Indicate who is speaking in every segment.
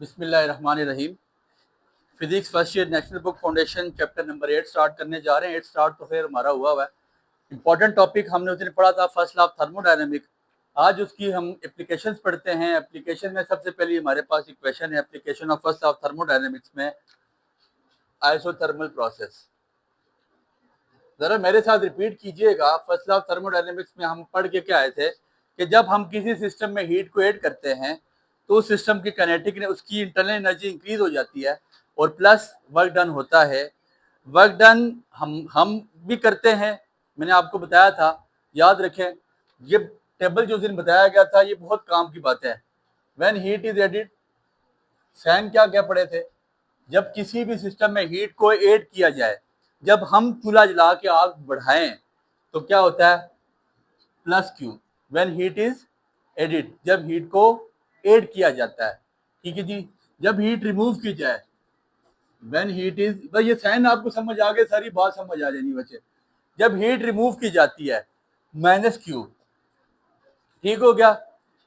Speaker 1: बिस्मिल्लाहिर्रहमानिर्रहीम। Physics first year national book foundation chapter number 8 start करने जा रहे हैं। 8 स्टार्ट तो फिर हमारा हुआ है। इंपॉर्टेंट टॉपिक हमने उस दिन पढ़ा था फर्स्ट लॉ ऑफ थर्मोडायनेमिक। आज उसकी हम एप्लीकेशंस पढ़ते हैं। एप्लीकेशन में सबसे पहले हमारे पास इक्वेशन है application of first law of thermodynamics में आइसोथर्मल प्रोसेस। जरा मेरे साथ रिपीट कीजिएगा। फर्स्ट लॉ ऑफ थर्मोडायनेमिक्स में हम पढ़ के क्या आए थे कि जब हम किसी सिस्टम में हीट को ऐड करते हैं तो उस सिस्टम की काइनेटिक ने उसकी इंटरनल एनर्जी इंक्रीज हो जाती है और प्लस वर्क डन होता है। वर्क डन हम भी करते हैं। मैंने आपको बताया था, याद रखें, ये टेबल जो दिन बताया गया था ये बहुत काम की बात है। When heat is added, sign क्या क्या पढ़े थे, जब किसी भी सिस्टम में हीट को ऐड किया जाए, जब हम चूल्हा जला के आग बढ़ाएं तो क्या होता है, plus Q. When heat is added, जब हीट को ऐड किया जाता है, ठीक है जी। जब हीट रिमूव की जाए, व्हेन हीट इज, बस ये साइन आपको समझ आ गए, सारी बात समझ आ जानी बच्चे। जब हीट रिमूव की जाती है, माइनस क्यू, ठीक हो गया।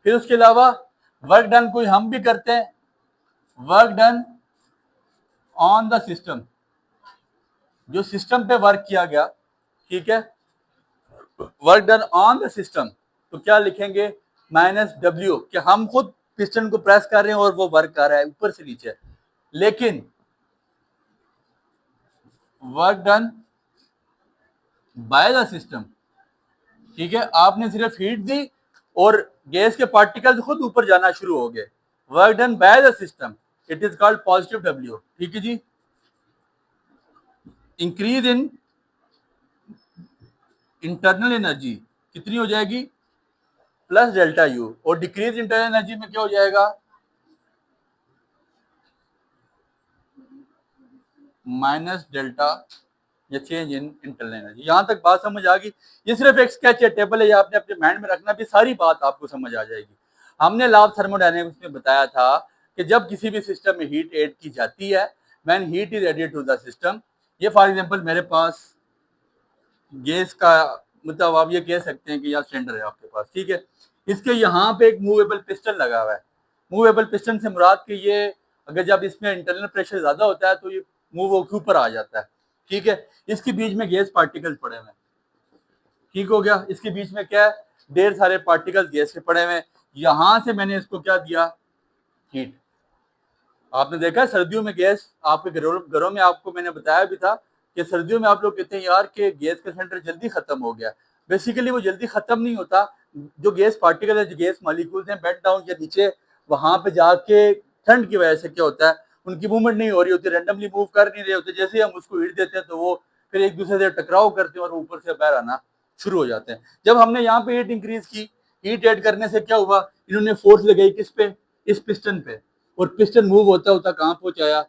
Speaker 1: फिर उसके अलावा वर्क डन कोई हम भी करते हैं, work done on the system, जो सिस्टम पे वर्क किया गया, ठीक है, work done on the system, तो क्या लिखेंगे, माइनस डब्ल्यू, कि हम खुद पिस्टन को प्रेस कर रहे हैं और वो वर्क कर रहा है ऊपर से नीचे। लेकिन work done by the system, ठीक है, आपने सिर्फ हीट दी और गैस के पार्टिकल्स खुद ऊपर जाना शुरू हो गए। Work done by the system, it is called positive W, ठीक है जी। इंक्रीज इन इंटरनल एनर्जी कितनी हो जाएगी, प्लस डेल्टा यू, और डिक्रीज इंटरनल एनर्जी में क्या हो जाएगा, माइनस डेल्टा, या चेंज इन इंटरनल एनर्जी। यहां तक बात समझ आ गई। ये सिर्फ एक स्केच है, टेबल है, ये आपने अपने माइंड में रखना, भी सारी बात आपको समझ आ जाएगी। हमने लॉ ऑफ थर्मोडायनेमिक्स में बताया था कि जब किसी भी सिस्टम में हीट ऐड की जाती है, when heat is added to the system, ये फॉर एग्जांपल मेरे पास गैस का, मतलब आप ये कह सकते हैं कि यहाँ सिलेंडर है आपके पास, ठीक है, इसके यहाँ पे एक मूवेबल पिस्टन लगा हुआ है। मूवेबल पिस्टन से मुराद कि ये अगर जब इसमें इंटरनल प्रेशर ज्यादा होता है तो ये मूव होकर ऊपर आ जाता है, ठीक है। इसके बीच में गैस पार्टिकल्स पड़े हुए हैं, ठीक हो गया। इसके बीच में क्या है, ढेर सारे पार्टिकल्स गैस के पड़े हुए हैं। यहां से मैंने इसको क्या दिया, हीट। आपने देखा सर्दियों में गैस, आपके घरों में आपको मैंने बताया भी था कि सर्दियों में आप लोग कहते हैं यार कि गैस का सिलेंडर जल्दी खत्म हो गया। बेसिकली वो जल्दी खत्म नहीं होता। जो गैस पार्टिकल है, जो गैस मॉलिक्यूल्स हैं, बेड डाउन या नीचे, वहां पे जाके ठंड की वजह से क्या होता है, उनकी मूवमेंट नहीं हो रही होती, रैंडमली मूव कर नहीं रहे होते। जैसे ही हम उसको हीट देते हैं तो वो फिर एक दूसरे से टकराव करते हैं और ऊपर से बाहर आना शुरू हो जाते हैं। जब हमने यहाँ पे हीट इंक्रीज की, हीट ऐड करने से क्या हुआ, इन्होंने फोर्स लगाई किस पे, इस पिस्टन पे, और पिस्टन मूव होता होता कहां पहुंचाया,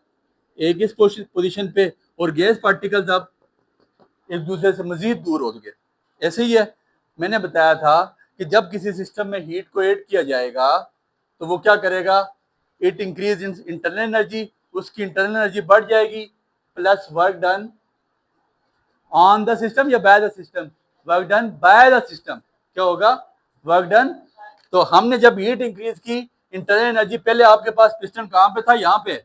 Speaker 1: एक इस पोजीशन पे, और गैस पार्टिकल्स अब एक दूसरे से मजीद दूर हो गए। ऐसे ही है, मैंने बताया था कि जब किसी सिस्टम में हीट को ऐड किया जाएगा तो वो क्या करेगा, it increase in internal energy, उसकी इंटरनल एनर्जी बढ़ जाएगी, plus work done on the system या by the system, work done by the system, क्या होगा, वर्क डन। तो हमने जब हीट इंक्रीज की, इंटरनल एनर्जी, पहले आपके पास पिस्टन कहां पे था, यहां पे,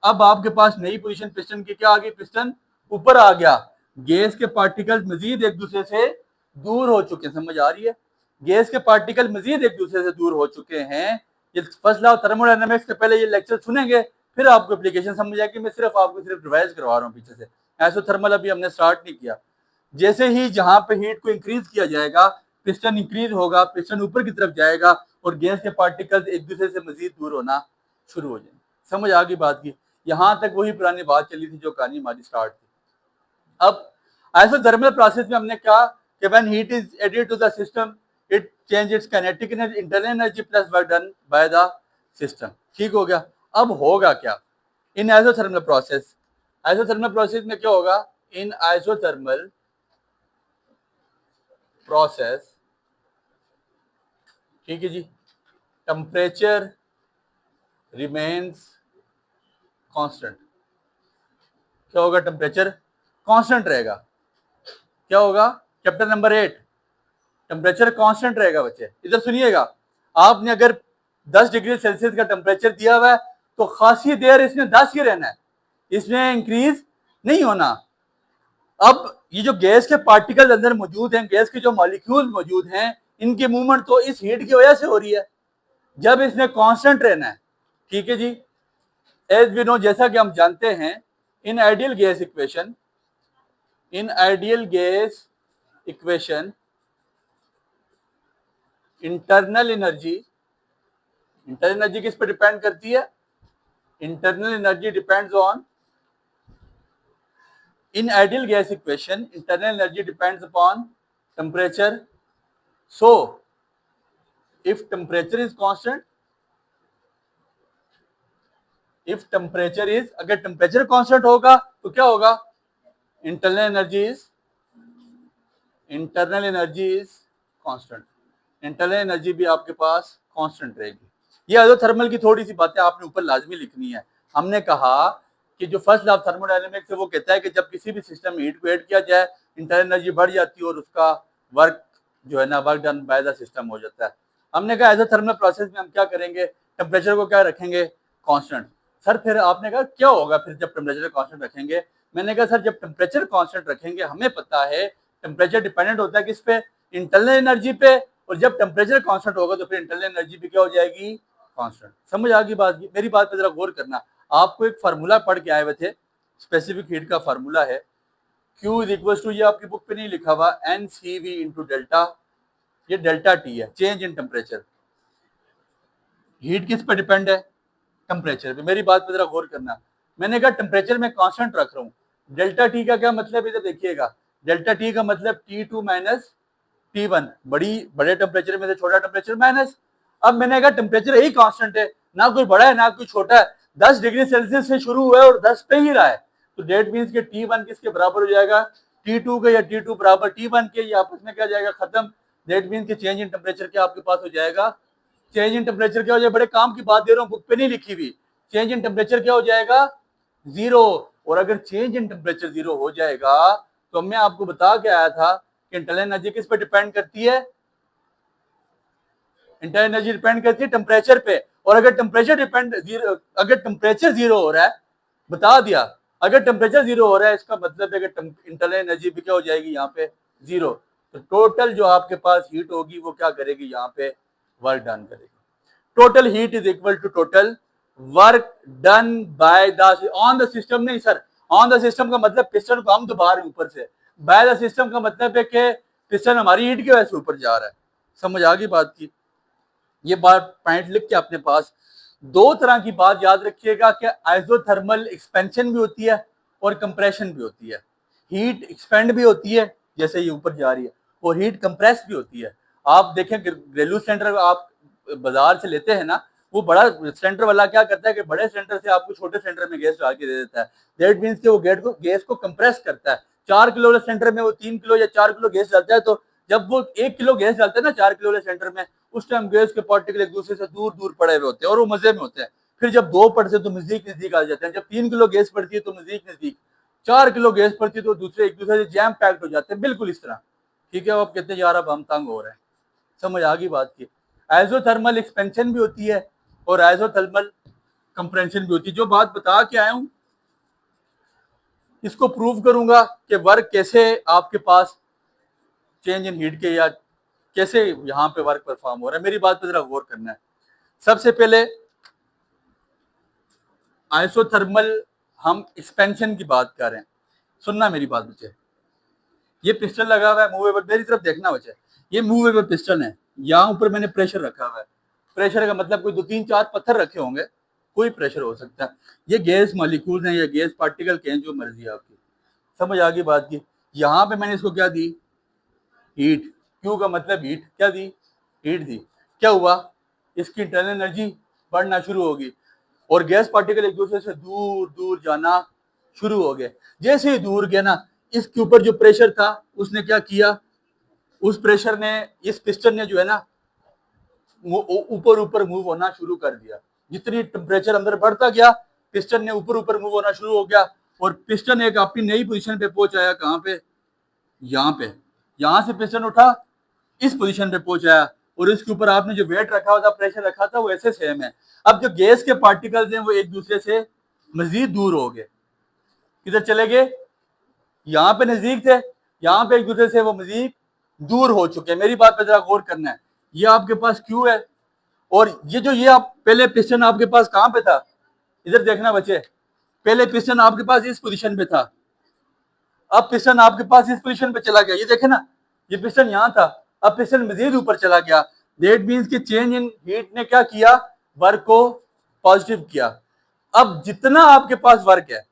Speaker 1: अब आपके पास नई पोजीशन पिस्टन की क्या आ गई, पिस्टन ऊपर आ गया। गैस के पार्टिकल मजीद एक दूसरे से दूर हो चुके हैं, समझ आ रही है, गैस के पार्टिकल मजीद एक दूसरे से दूर हो चुके हैं। ये फर्स्ट लॉ ऑफ थर्मोडायनामिक्स के पहले ये लेक्चर सुनेंगे, फिर आपको एप्लीकेशन समझ आएगी। मैं सिर्फ आपको सिर्फ रिवाइज करवा रहा हूँ पीछे से। आइसोथर्मल अभी हमने स्टार्ट नहीं किया। जैसे ही जहां पे हीट को इंक्रीज किया जाएगा, पिस्टन इंक्रीज होगा, पिस्टन ऊपर की तरफ जाएगा और गैस के पार्टिकल्स एक दूसरे से मजीद दूर होना शुरू हो जाएंगे। समझ आ गई बात की। यहां तक वही पुरानी बात चली थी जो कहानी हमारी स्टार्ट थी। अब आइसोथर्मल प्रोसेस में हमने कहा कि when heat is added to the system, it change its kinetic energy, internal energy plus work done by the system, ठीक हो गया। अब होगा क्या in isothermal process, isothermal process में क्या होगा, इन आइसोथर्मल प्रोसेस, ठीक है जी, टेम्परेचर रिमेन्स कांस्टेंट। क्या होगा, टेम्परेचर कांस्टेंट रहेगा। क्या होगा, चैप्टर नंबर 8, टेम्परेचर कांस्टेंट रहेगा। बच्चे इधर सुनिएगा, आपने अगर 10 डिग्री सेल्सियस का टेम्परेचर दिया हुआ है तो खासी देर इसने 10 ही रहना है, इसमें इंक्रीज नहीं होना। अब ये जो गैस के पार्टिकल अंदर मौजूद हैं, गैस के जो मॉलिक्यूल मौजूद हैं, इनकी मूवमेंट तो इस हीट की वजह से हो रही है, जब इसने कांस्टेंट रहना है। ठीक है जी, एज वी नो, जैसा कि हम जानते हैं, in ideal gas equation, in ideal gas equation internal energy किस पर डिपेंड करती है? Internal energy depends on, in ideal gas equation internal energy depends upon temperature. So if temperature is constant, अगर टेम्परेचर कांस्टेंट होगा तो क्या होगा? Internal energy is constant, internal energy भी आपके पास कांस्टेंट रहेगी। ये आइसोथर्मल की थोड़ी सी बातें आपने ऊपर लाजमी लिखनी है। हमने कहा कि जो फर्स्ट लॉ ऑफ थर्मोडायनेमिक्स है वो कहता है कि जब किसी भी सिस्टम में हीट को ऐड किया जाए, इंटरनल एनर्जी बढ़ जाती है और उसका वर्क जो है ना, work done by the system हो जाता है। हमने कहा आइसोथर्मल प्रोसेस में हम क्या करेंगे? टेम्परेचर को क्या रखेंगे? कांस्टेंट। सर फिर आपने कहा क्या होगा फिर जब टेम्परेचर कांस्टेंट रखेंगे? मैंने कहा सर जब टेम्परेचर कांस्टेंट रखेंगे, हमें पता है टेम्परेचर डिपेंडेंट होता है किस पे? इंटरनल एनर्जी पे, और जब टेम्परेचर कांस्टेंट होगा तो फिर इंटरनल एनर्जी भी क्या हो जाएगी? कांस्टेंट। समझ आ गई बात की? मेरी बात पे जरा गौर करना। आपको एक फार्मूला पढ़ के आए हुए थे, स्पेसिफिक हीट का फार्मूला है Q इज इक्वल टू, ये आपकी बुक पे नहीं लिखा हुआ, NCV इंटू डेल्टा, ये डेल्टा T है, चेंज इन टेम्परेचर। हीट किस पर डिपेंड है? टेम्परेचर पे। मेरी बात पे जरा गौर करना। मैंने कहा टेम्परेचर में कांस्टेंट रख रहा हूँ, डेल्टा T का क्या मतलब है? इधर देखिएगा, डेल्टा T का मतलब T2 माइनस T1, बड़े टेम्परेचर में से छोटा टेम्परेचर माइनस। अब मैंने कहा टेम्परेचर यही कांस्टेंट है, ना कोई बड़ा है ना कोई छोटा है, 10 डिग्री सेल्सियस से शुरू हुआ है और 10 पे ही रहा है, तो डेट मीन्स के T1 किसके बराबर हो जाएगा? T2 के, या T2 बराबर T1 के, ये आपस में क्या जाएगा? खत्म। डेट मीन्स के चेंज इन टेम्परेचर क्या आपके पास हो जाएगा? चेंज इन टेम्परेचर क्या हो जाएगा? बड़े काम की बात दे रहा हूँ, बुक पे नहीं लिखी हुई। चेंज इन टेम्परेचर क्या हो जाएगा? 0। और अगर चेंज इन टेम्परेचर 0 हो जाएगा तो मैं आपको बता के आया था कि इंटरनल एनर्जी किस पे डिपेंड करती है? इंटरनल एनर्जी डिपेंड करती है टेम्परेचर पे। और अगर टेम्परेचर 0 हो रहा है, बता दिया, अगर टेम्परेचर 0 हो रहा है इसका मतलब है कि इंटरनल एनर्जी भी क्या हो जाएगी? यहाँ पे 0। तो टोटल जो आपके पास हीट होगी वो क्या करेगी? यहाँ पे वर्क डन करेगी। Total heat is equal to total work done by the, on the system नहीं सर, ऑन द सिस्टम का मतलब पिस्टन को हम दबा रहे हैं ऊपर से, बाय द सिस्टम का मतलब है कि पिस्टन हमारी हीट की वजह से ऊपर जा रहा है। समझ आ गई बात की? ये बात पॉइंट लिख के अपने पास, दो तरह की बात याद रखिएगा कि आइसोथर्मल एक्सपेंशन भी होती है और कंप्रेशन भी होती है। हीट एक्सपेंड भी होती है जैसे ये ऊपर जा रही है, और हीट कंप्रेस भी होती है। आप देखें घरेलू सिलेंडर आप बाजार से लेते हैं ना, वो बड़ा सिलेंडर वाला क्या करता है कि बड़े सिलेंडर से आपको छोटे सिलेंडर में गैस डाल के दे देता है। दैट मीन्स कि वो गैस को कंप्रेस करता है। 4 किलो वाले सिलेंडर में वो 3 किलो या 4 किलो गैस डालता है, तो जब वो 1 किलो गैस डालता है ना 4 किलो वाले सिलेंडर में, उस टाइम गैस के पार्टिकल एक दूसरे से दूर दूर पड़े हुए होते हैं और वो मजे में होते हैं। फिर जब 2 पड़ते तो नजदीक नजदीक आ जाते हैं, जब 3 किलो गैस पड़ती है तो नजदीक नजदीक, 4 किलो गैस पड़ती है तो दूसरे एक दूसरे से जैम पैक्ट हो जाते हैं, बिल्कुल इस तरह। ठीक है, आप कहते हैं यार अब हम तंग हो रहे हैं। समझ आ गई बात की? आइसोथर्मल एक्सपेंशन भी होती है और आइसोथर्मल कंप्रेंशन भी होती है। जो बात बता के आया हूं इसको प्रूव करूंगा कि वर्क कैसे आपके पास चेंज इन हीट के, या कैसे यहां पे वर्क परफॉर्म हो रहा है। मेरी बात पे जरा गौर करना है। सबसे पहले आइसोथर्मल हम एक्सपेंशन की बात कर रहे हैं, सुनना मेरी बात बच्चे। ये पिस्टन लगा हुआ है मूवेबल, मेरी तरफ देखना बच्चे, ये मूवेबल पिस्टन है, यहाँ ऊपर मैंने प्रेशर रखा हुआ है। प्रेशर का मतलब कोई 2-3-4 पत्थर रखे होंगे, कोई प्रेशर हो सकता है। ये गैस मॉलिक्यूल्स हैं या गैस पार्टिकल के हैं, जो मर्जी है आपकी। समझ आ गई बात की? यहाँ पे मैंने इसको क्या दी? हीट। क्यू का मतलब हीट, क्या दी? हीट दी। क्या हुआ? इसकी इंटरनल एनर्जी बढ़ना शुरू होगी और गैस पार्टिकल एक दूसरे से दूर दूर जाना शुरू हो गए। जैसे ही दूर गया ना, इसके ऊपर जो प्रेशर था उसने क्या किया? उस प्रेशर ने, इस पिस्टन ने जो है ना, ऊपर ऊपर मूव होना शुरू कर दिया। जितनी टेम्परेचर अंदर बढ़ता गया, पिस्टन ने ऊपर ऊपर मूव होना शुरू हो गया और पिस्टन एक अपनी नई पोजीशन पे पहुंच आया। कहां पे? यहाँ पे। यहां से पिस्टन उठा, इस पोजीशन पे पहुंच आया, और इसके ऊपर आपने जो वेट रखा हुआ था, प्रेशर रखा था, वो ऐसे सेम है। अब जो गैस के पार्टिकल्स हैं वो एक दूसरे से मजीद दूर हो गए, किधर चले गए, यहाँ पे नजदीक थे, यहाँ पे एक दूसरे से वो मजीद दूर हो चुके हैं। मेरी बात पे जरा गौर करना है। ये आपके पास क्यू है, और ये आप पहले पिस्टन आपके पास कहां पे था, इधर देखना बच्चे, पहले पिस्टन आपके पास इस पोजीशन पे था, अब पिस्टन आपके पास इस पोजीशन पे चला गया। ये देखे ना, ये पिस्टन यहाँ था, अब पिस्टन मजीद ऊपर चला गया। दैट मीन्स कि चेंज इन हीट ने क्या किया, वर्क को पॉजिटिव किया। अब जितना आपके पास वर्क है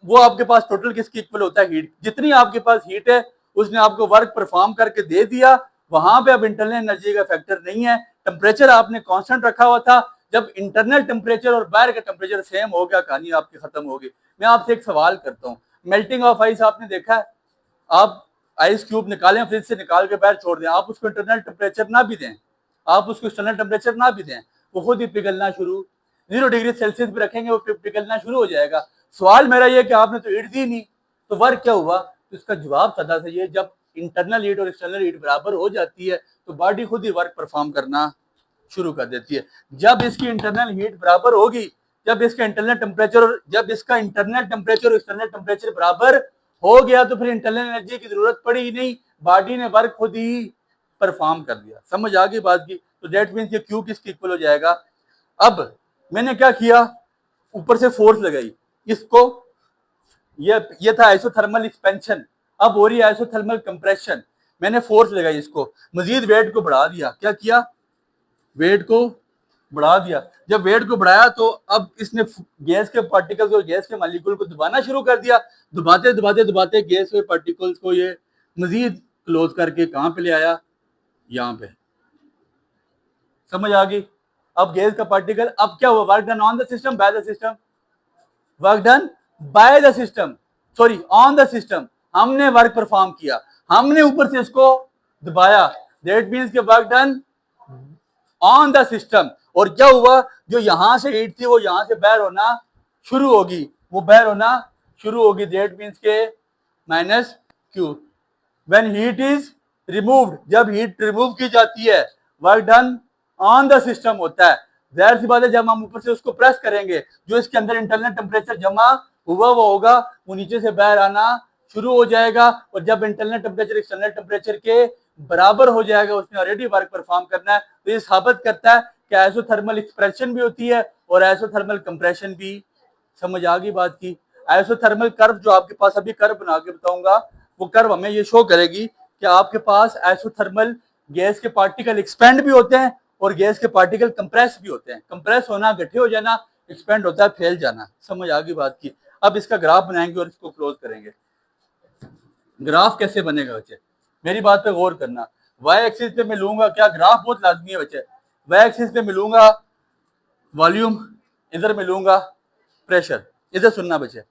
Speaker 1: वो आपके पास टोटल किसकी इक्वल होता है, हीट। जितनी आपके पास हीट है उसने आपको वर्क परफॉर्म करके दे दिया। वहां पे अब इंटरनल एनर्जी का फैक्टर नहीं है, टेम्परेचर आपने कांस्टेंट रखा हुआ था। जब इंटरनल टेम्परेचर और बाहर का टेम्परेचर सेम हो गया, कहानी आपकी खत्म होगी। मैं आपसे एक सवाल करता हूँ, मेल्टिंग ऑफ आइस आपने देखा है? आप आइस क्यूब निकालें, फ्रिज से निकाल के बाहर छोड़ दें, आप उसको इंटरनल टेम्परेचर ना भी दें, आप उसको एक्सटर्नल टेम्परेचर ना भी दें, वो खुद ही पिघलना शुरू, 0 डिग्री सेल्सियस पे रखेंगे वो पिघलना शुरू हो जाएगा। सवाल मेरा ये कि आपने तो हीट दी नहीं, तो वर्क क्या हुआ? तो इसका जवाब सदा से ये, जब इंटरनल हीट और एक्सटर्नल हीट बराबर हो जाती है तो बॉडी खुद ही वर्क परफॉर्म करना शुरू कर देती है। जब इसकी इंटरनल हीट बराबर होगी, जब इसका इंटरनल टेम्परेचर और जब इसका इंटरनल टेम्परेचर और एक्सटर्नल टेम्परेचर बराबर हो गया तो फिर इंटरनल एनर्जी की जरूरत पड़ी ही नहीं, बॉडी ने वर्क खुद ही परफॉर्म कर दिया। समझ आ गई बात की? तो दैट मीन्स ये क्यू किसकी इक्वल हो जाएगा। अब मैंने क्या किया, ऊपर से फोर्स लगाई इसको, ये था आइसोथर्मल एक्सपेंशन, अब हो रही है आइसोथर्मल कंप्रेशन। मैंने फोर्स लगाई इसको, मजीद वेट को बढ़ा दिया। क्या किया, वेट को बढ़ा दिया। जब वेट को बढ़ाया तो अब इसने गैस के पार्टिकल्स और गैस के मॉलिक्यूल को दबाना शुरू कर दिया। दबाते दबाते दबाते गैस के पार्टिकल्स को ये मजीद क्लोज करके कहां पे ले आया, यहाँ पे। समझ आ गई? अब गैस का पार्टिकल, अब क्या हुआ, work done on the system, bye the system, work done by the system, sorry on the system. हमने वर्क परफॉर्म किया, हमने ऊपर से इसको दबाया, दैट मीन्स के work done on the system. और क्या हुआ, जो यहां से हीट थी वो यहां से बाहर होना शुरू होगी, वो बाहर होना शुरू होगी। दैट मीन्स के minus Q. When heat is removed, जब हीट रिमूव की जाती है, work done on the system होता है। जाहिर सी बात है, जब हम ऊपर से उसको प्रेस करेंगे, जो इसके अंदर इंटरनल टेम्परेचर जमा हुआ वो होगा, वो नीचे से बाहर आना शुरू हो जाएगा। और जब इंटरनल टेम्परेचर एक्सटर्नल टेम्परेचर के बराबर हो जाएगा, उसने ऑलरेडी वर्क परफॉर्म करना है। तो ये साबित करता है कि आइसोथर्मल एक्सप्रेशन भी होती है और आइसोथर्मल कंप्रेशन भी। समझ आ गई बात की? आइसोथर्मल कर्व जो आपके पास अभी कर्व बना के बताऊंगा, वो कर्व हमें ये शो करेगी कि आपके पास आइसोथर्मल गैस के पार्टिकल एक्सपेंड भी होते हैं और गैस के पार्टिकल कंप्रेस भी होते हैं। कंप्रेस होना गठे हो जाना, एक्सपेंड होता है फैल जाना। समझ आ गई बात की? अब इसका ग्राफ बनाएंगे और इसको क्लोज करेंगे। ग्राफ कैसे बनेगा बच्चे, मेरी बात पे गौर करना। वाई एक्सिस पे मैं लूंगा क्या, ग्राफ बहुत लाजमी है बच्चे। वाई एक्सिस पे मिलूंगा वॉल्यूम, इधर मिलूंगा प्रेशर। इधर सुनना बच्चे,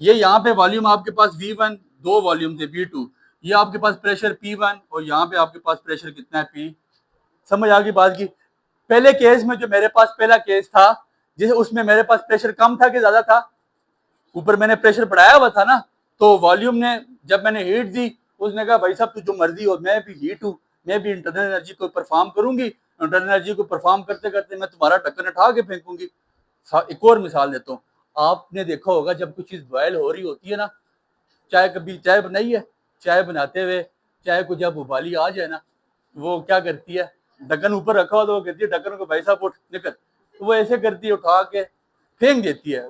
Speaker 1: ये यहाँ पे वॉल्यूम आपके पास V1, दो वॉल्यूम थे V2, ये आपके पास प्रेशर P1 और यहाँ पे आपके पास प्रेशर कितना है P। समझ आ गई बात की? पहले केस में जो मेरे पास पहला केस था, जिसे उसमें मेरे पास प्रेशर कम था कि ज्यादा था, ऊपर मैंने प्रेशर बढ़ाया हुआ था ना, तो वॉल्यूम ने, जब मैंने हीट दी, उसने कहा भाई साहब तू जो मर्जी हो, मैं भी हीट हूँ, मैं भी इंटरनल एनर्जी को परफॉर्म करूंगी, इंटरनल एनर्जी को परफॉर्म करते करते मैं तुम्हारा ढक्कन उठा के फेंकूंगी। एक और मिसाल देता हूँ, आपने देखा होगा जब कुछ चीज बॉयल हो रही होती है ना, चाय, कभी चाय बनाई है, चाय बनाते हुए चाय को जब उबाली आ जाए ना, वो क्या करती है, ढक्कन ऊपर रखा हो तो वो कहती है ढक्कन को भाई साहब उठ निकल, तो वो ऐसे करती है, उठा के फेंक देती है।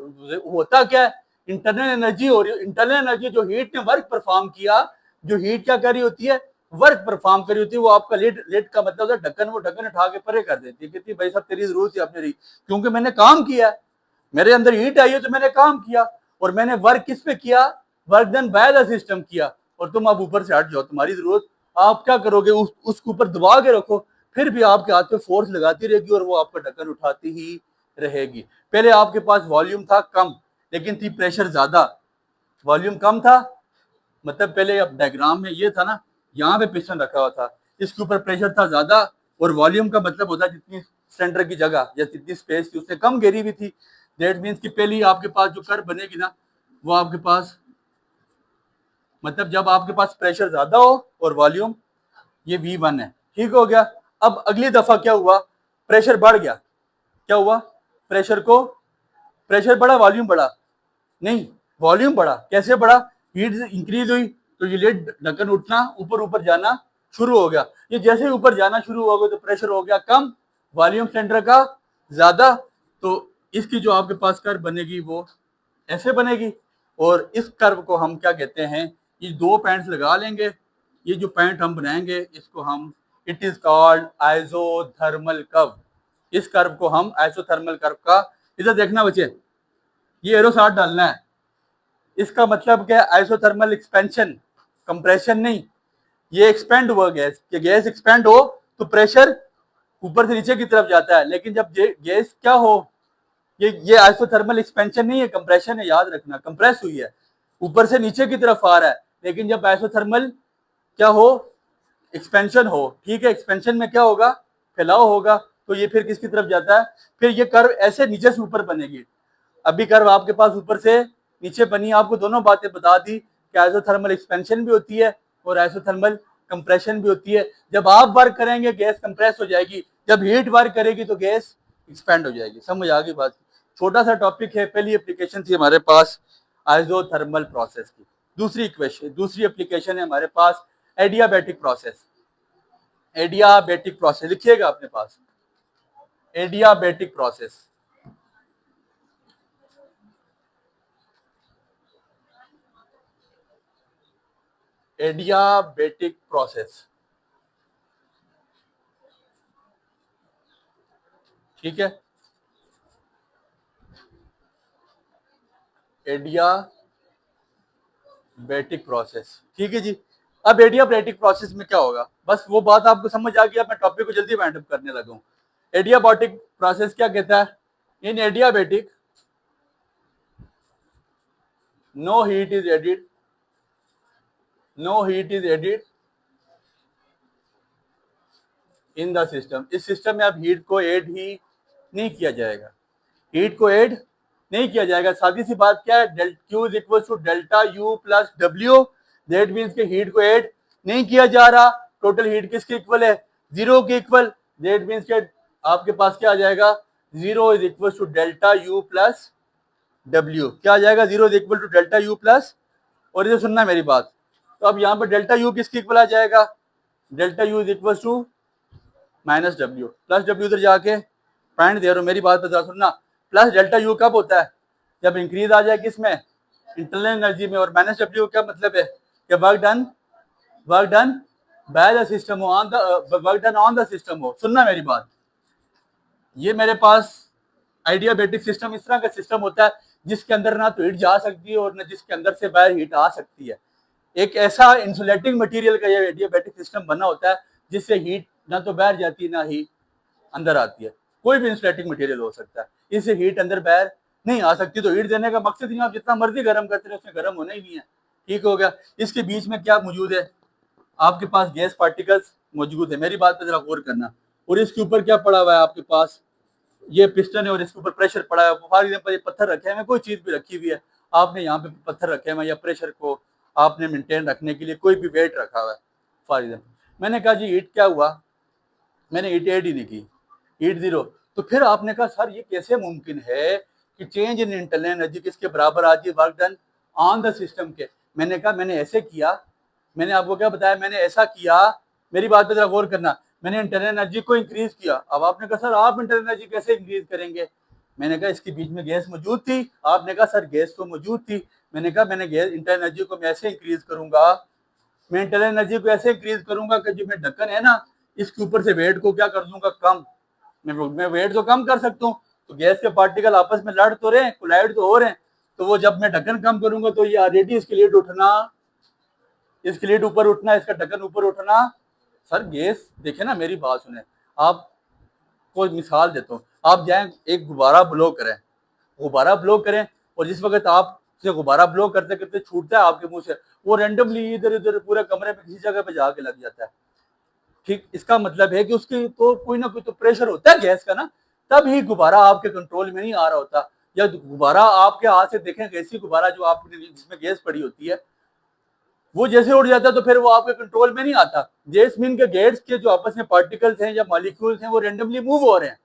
Speaker 1: होता क्या है, इंटरनल एनर्जी हो रही है, इंटरनल एनर्जी जो हीट ने वर्क परफॉर्म किया, जो हीट क्या कर रही होती है, वर्क परफॉर्म कर रही होती है, वो आपका लेट लेट का मतलब है ढक्कन, वो ढक्कन उठा के परे कर देती है, कहती है भाई साहब तेरी जरूरत है अपनी रही, क्योंकि मैंने काम किया है, मेरे अंदर हीट आई है तो मैंने काम किया, और मैंने वर्क किस पे किया, work done by the system किया। और तुम अब ऊपर से हट जाओ, तुम्हारी जरूरत, आप क्या करोगे, उसके ऊपर दबा के रखो, फिर भी आपके हाथ पे फोर्स लगाती रहेगी और वो आपका ढक्कन उठाती ही रहेगी। पहले आपके पास वॉल्यूम था कम, लेकिन थी प्रेशर ज्यादा। वॉल्यूम कम था, मतलब पहले अब डायग्राम में ये था ना, यहाँ पे पिस्टन रखा हुआ था, इसके ऊपर प्रेशर था ज्यादा, और वॉल्यूम का मतलब होता है जितनी सिलेंडर की जगह या जितनी स्पेस थी उससे कम घेरी हुई थी। दैट मीन्स कि पहले आपके पास जो कर्व बनेगी ना, वो आपके पास, मतलब जब आपके पास प्रेशर ज्यादा हो और वॉल्यूम ये V1 है, ठीक हो गया। अब अगली दफा क्या हुआ, प्रेशर बढ़ गया, क्या हुआ, प्रेशर बढ़ा, वॉल्यूम बढ़ा, नहीं वॉल्यूम बढ़ा, कैसे बढ़ा, हीट इंक्रीज हुई तो ये लेड ढक्कन उठना, ऊपर ऊपर जाना शुरू हो गया। ये जैसे ऊपर जाना शुरू हो गया तो प्रेशर हो गया कम, वॉल्यूम सेंटर का ज्यादा, तो इसकी जो आपके पास कर्व बनेगी वो ऐसे बनेगी। और इस कर्व को हम क्या कहते हैं, ये दो पॉइंट्स लगा लेंगे, ये जो पॉइंट हम बनाएंगे इसको हम, it is called isothermal curve. इस कर्व को हम आइसोथर्मल कर्व का, इधर देखना बच्चे, ये एरो साथ डालना है, इसका मतलब क्या है, आइसोथर्मल एक्सपेंशन, कंप्रेशन नहीं, ये एक्सपेंड हुआ गैस, कि गैस एक्सपेंड हो तो प्रेशर ऊपर से नीचे की तरफ जाता है, लेकिन जब गैस क्या हो, ये आइसोथर्मल एक्सपेंशन नहीं है, कंप्रेशन है, याद रखना, कंप्रेस हुई है, ऊपर से नीचे की तरफ आ रहा है। लेकिन जब आइसोथर्मल क्या हो, एक्सपेंशन हो, ठीक है, एक्सपेंशन में क्या होगा, फैलाव होगा, तो ये फिर किसकी तरफ जाता है, फिर ये कर्व ऐसे नीचे से ऊपर बनेगी। अभी कर्व आपके पास ऊपर से नीचे बनी, आपको दोनों बातें बता दी कि आइसोथर्मल एक्सपेंशन भी होती है और आइसोथर्मल कंप्रेशन भी होती है। जब आप वर्क करेंगे गैस कंप्रेस हो जाएगी, जब हीट वर्क करेगी तो गैस एक्सपेंड हो जाएगी। समझ आ गई बात, छोटा सा टॉपिक है, पहली एप्लीकेशन थी हमारे पास आइसोथर्मल प्रोसेस की। दूसरी एप्लीकेशन है हमारे पास एडियाबैटिक प्रोसेस। एडियाबैटिक प्रोसेस लिखिएगा अपने पास, एडियाबैटिक प्रोसेस, एडियाबैटिक प्रोसेस, ठीक है, एडियाबैटिक प्रोसेस, ठीक है जी। अब एडियाबैटिक प्रोसेस में क्या होगा, बस वो बात आपको समझ आ गई, अब मैं टॉपिक को जल्दी वाइंड अप करने लगा हूं। एडियाबैटिक प्रोसेस क्या कहता है, in adiabatic no heat is added, no heat is added in the system. इस सिस्टम में अब हीट को ऐड ही नहीं किया जाएगा, हीट को ऐड नहीं किया जाएगा। सादी सी बात क्या है, del Q is equal to delta U plus W, that means के हीट को ऐड नहीं किया जा रहा। टोटल हीट किसके इक्वल है, जीरो के इक्वल, दैट मीन्स के आपके पास क्या आ जाएगा, zero is equal to delta U plus W, क्या आ जाएगा, zero is equal to delta U plus, और इसे सुनना मेरी बात, तो अब यहाँ पर डेल्टा यू किसके इक्वल आ जाएगा, delta U is equal to minus W, plus W उधर जाके पॉइंट दे रहा हूं, मेरी बात पर जरा सुनना, प्लस डेल्टा यू कब होता है, जब इंक्रीज आ जाए किसमें, इंटरनल एनर्जी में, और माइनस डब्ल्यू क्या मतलब है कि work done by the system हो, on the work done on the system हो। सुनना मेरी बात, ये मेरे पास आइडियाबैटिक सिस्टम इस तरह का सिस्टम होता है जिसके अंदर ना तो हीट जा सकती है और ना जिसके अंदर से बाहर हीट आ सकती है। एक ऐसा इंसुलेटिंग मटेरियल का ये एडियाबैटिक सिस्टम बना होता है जिससे हीट ना तो बाहर जाती है ना ही अंदर आती है। कोई भी इंसुलेटिंग मटेरियल हो सकता है, इससे हीट अंदर बाहर नहीं आ सकती। तो हीट देने का मकसद ही, आप जितना मर्जी गर्म करते रहे उसमें गर्म होना ही नहीं है, ठीक हो गया। इसके बीच में क्या मौजूद है, आपके पास गैस पार्टिकल्स मौजूद है, मेरी बात पर जरा गौर करना। और इसके ऊपर क्या पड़ा हुआ है आपके पास, ये पिस्टन है और इसके ऊपर प्रेशर पड़ा है। फॉर एग्जाम्पल ये पत्थर रखे हैं, कोई चीज भी रखी हुई है, आपने यहाँ पे पत्थर रखे हैं या प्रेशर को आपने मेंटेन रखने के लिए कोई भी वेट रखा हुआ है। फॉर एग्जाम्पल मैंने कहा जी हीट क्या हुआ, मैंने हीट ऐड ही नहीं की, हीट जीरो। तो फिर आपने कहा सर ये कैसे मुमकिन है कि चेंज इन इंटरनल एनर्जी किसके बराबर आती है, work done on the system के। मैंने कहा मैंने ऐसे किया, मैंने आपको क्या बताया, मैंने ऐसा किया, मेरी बात पे जरा गौर करना, मैंने इंटरनल एनर्जी को इंक्रीज किया। अब आपने कहा सर आप इंटरनल एनर्जी कैसे इंक्रीज करेंगे, मैंने कहा इसके बीच में गैस मौजूद थी। आपने कहा सर गैस तो मौजूद थी, मैंने कहा मैंने गैस इंटरनल एनर्जी को मैं ऐसे इंक्रीज करूंगा, मैं इंटरनल एनर्जी को ऐसे इंक्रीज करूंगा कि जो मैं ढक्कन है ना इसके ऊपर से वेट को क्या कर दूंगा कम, मैं वेट तो कम कर सकता हूँ। तो गैस के पार्टिकल आपस में लड़ तो रहे हैं, कोलाइड तो हो रहे हैं, तो वो जब मैं ढक्कन कम करूंगा तो ये ऑलरेडी इसके लिए उठना, इसके लिए ऊपर उठना, इसका ढक्कन ऊपर उठना। सर गैस देखे ना, मेरी बात सुने, आप कोई मिसाल देता हूँ, आप जाएं एक गुब्बारा ब्लो करें, गुब्बारा ब्लो करें, और जिस वक्त आप से गुब्बारा ब्लो करते करते छूटता है आपके मुंह से, वो रेंडमली इधर उधर पूरे कमरे में किसी जगह पे जाके लग जाता है। ठीक, इसका मतलब है कि उसकी तो कोई ना कोई तो प्रेशर होता है गैस का ना, तब ही गुब्बारा आपके कंट्रोल में नहीं आ रहा होता। या गुब्बारा आपके हाथ से देखें, ऐसी गुब्बारा जो आपने जिसमें गैस पड़ी होती है, वो जैसे उड़ जाता है तो फिर वो आपके कंट्रोल में नहीं आता। जैसमिन के गैस के जो आपस में पार्टिकल्स हैं या मॉलिक्यूल्स हैं वो रेंडमली मूव हो रहे हैं,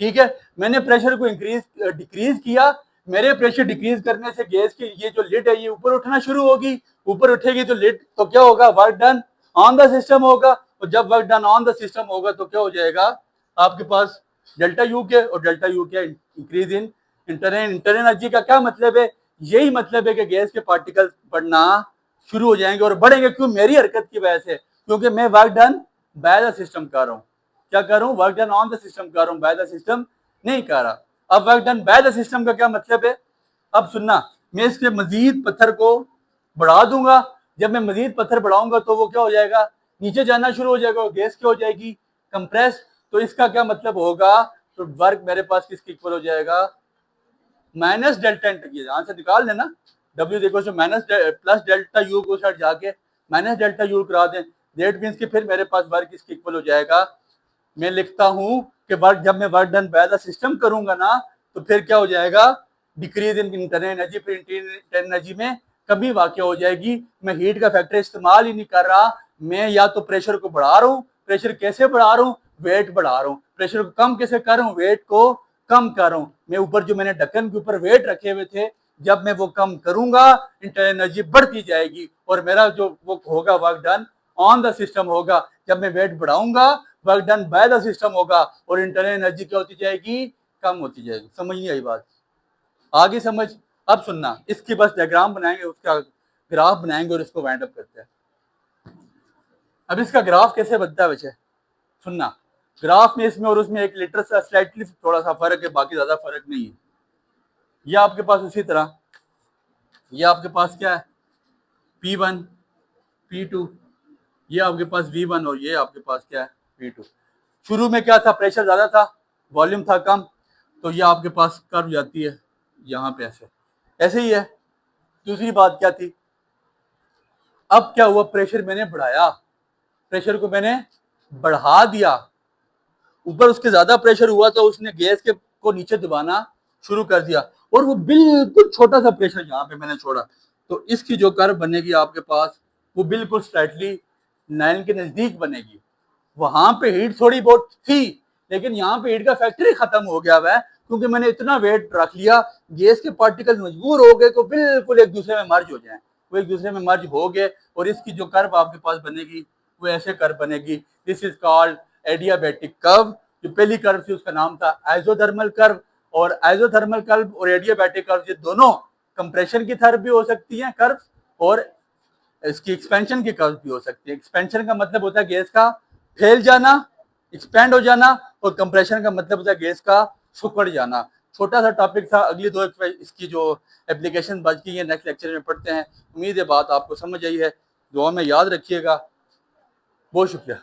Speaker 1: ठीक है। मैंने प्रेशर को इंक्रीज डिक्रीज किया, मेरे प्रेशर डिक्रीज करने से गैस की ये जो लिड है ये ऊपर उठना शुरू होगी, ऊपर उठेगी तो लिड तो क्या होगा, work done on the system होगा, और जब work done on the system होगा तो क्या हो जाएगा आपके पास डेल्टा यू के, और डेल्टा यू के इंक्रीज इन इंटर एनर्जी का क्या मतलब है, यही मतलब है कि गैस के पार्टिकल्स बढ़ना शुरू हो जाएंगे, और बढ़ेंगे क्यों, मेरी हरकत की वजह से, क्योंकि मैं work done by the system कर रहा हूँ। क्या कर रहा हूँ, work done on the system कर रहा हूँ, बाय द सिस्टम नहीं कर रहा। अब work done by the system का क्या मतलब है, अब सुनना, मैं इसके मजीद पत्थर को बढ़ा दूंगा, जब मैं मजीद पत्थर बढ़ाऊंगा तो वो क्या हो जाएगा, नीचे जाना शुरू हो जाएगा, और गैस क्या हो जाएगी, कंप्रेस। तो इसका क्या मतलब होगा, तो वर्क मेरे पास किसके इक्वल हो जाएगा, माइनस डेल्टा इंटर, यहां से निकाल लेना, डब्ल्यू देखो जो माइनस प्लस डेल्टा यू को साइड जाके माइनस डेल्टा यू करा दें, दैट मीन्स कि फिर मेरे पास वर्क इसके इक्वल हो जाएगा। मैं लिखता हूं कि वर्क, जब मैं work done by the system करूंगा ना तो फिर क्या हो जाएगा, डिक्रीज इन इंटरनल एनर्जी, फिर इंटरनल एनर्जी में कमी वाक़ हो जाएगी। मैं हीट का फैक्टर इस्तेमाल ही नहीं कर रहा, मैं या तो प्रेशर को बढ़ा रहा हूँ, प्रेशर कैसे बढ़ा रहा हूँ, वेट बढ़ा रहा हूँ, प्रेशर को कम कैसे कर रहा हूँ, वेट को कम कर रहा हूँ। मैं ऊपर जो मैंने ढक्कन के ऊपर वेट रखे हुए थे, जब मैं वो कम करूंगा इंटरनल एनर्जी बढ़ती जाएगी, और मेरा जो वो होगा work done on the system होगा। जब मैं वेट बढ़ाऊंगा work done by the system होगा, और इंटरनल एनर्जी क्या होती जाएगी, कम होती जाएगी। समझ नहीं आई बात, आगे समझ। अब सुनना, इसकी बस डायग्राम बनाएंगे, उसका ग्राफ बनाएंगे और इसको वाइंड अप करते हैं। अब इसका ग्राफ कैसे बनता है बच्चे, सुनना, ग्राफ में इसमें और उसमें एक लीटर सा स्लाइटली थोड़ा सा फर्क है, बाकी ज्यादा फर्क नहीं है। ये आपके पास उसी तरह, ये आपके पास क्या है, P1 P2, ये आपके पास V1, और ये आपके पास क्या है, V2। शुरू में क्या था, प्रेशर ज्यादा था, वॉल्यूम था कम, तो ये आपके पास कर्व जाती है यहाँ पे ऐसे, ऐसे ही है। दूसरी बात क्या थी, अब क्या हुआ, प्रेशर मैंने बढ़ाया, प्रेशर को मैंने बढ़ा दिया, ऊपर उसके ज्यादा प्रेशर हुआ तो उसने गैस के को नीचे दबाना शुरू कर दिया, और वो बिल्कुल छोटा सा प्रेशर यहाँ पे मैंने छोड़ा, तो इसकी जो कर्व बनेगी आपके पास वो बिल्कुल स्लाइटली 9 के नजदीक बनेगी। वहां पे हीट थोड़ी बहुत थी, लेकिन यहाँ पे हीट का फैक्टर ही खत्म हो गया है, क्योंकि मैंने इतना वेट रख लिया, गैस के पार्टिकल मजबूर हो गए तो बिल्कुल एक दूसरे में मर्ज हो जाए, वो एक दूसरे में मर्ज हो गए, और इसकी जो कर्व आपके पास बनेगी वो ऐसे कर्व बनेगी। This is called adiabatic curve. जो पहली कर्व थी उसका नाम था आइसोथर्मल कर्व, और आइसोथर्मल कर्व और एडियाबैटिक कर्व ये दोनों कंप्रेशन की कर्व भी हो सकती हैं कर्व, और इसकी एक्सपेंशन की कर्व भी हो सकती है। एक्सपेंशन का मतलब होता है गैस का फैल जाना, एक्सपेंड हो जाना, और कंप्रेशन का मतलब होता है गैस का सुकड़ जाना। छोटा सा टॉपिक था, अगली दो इसकी जो एप्लीकेशन बच गई है नेक्स्ट लेक्चर में पढ़ते हैं। उम्मीद है बात आपको समझ आई है, दुआ में याद रखिएगा। बहुत शुक्रिया।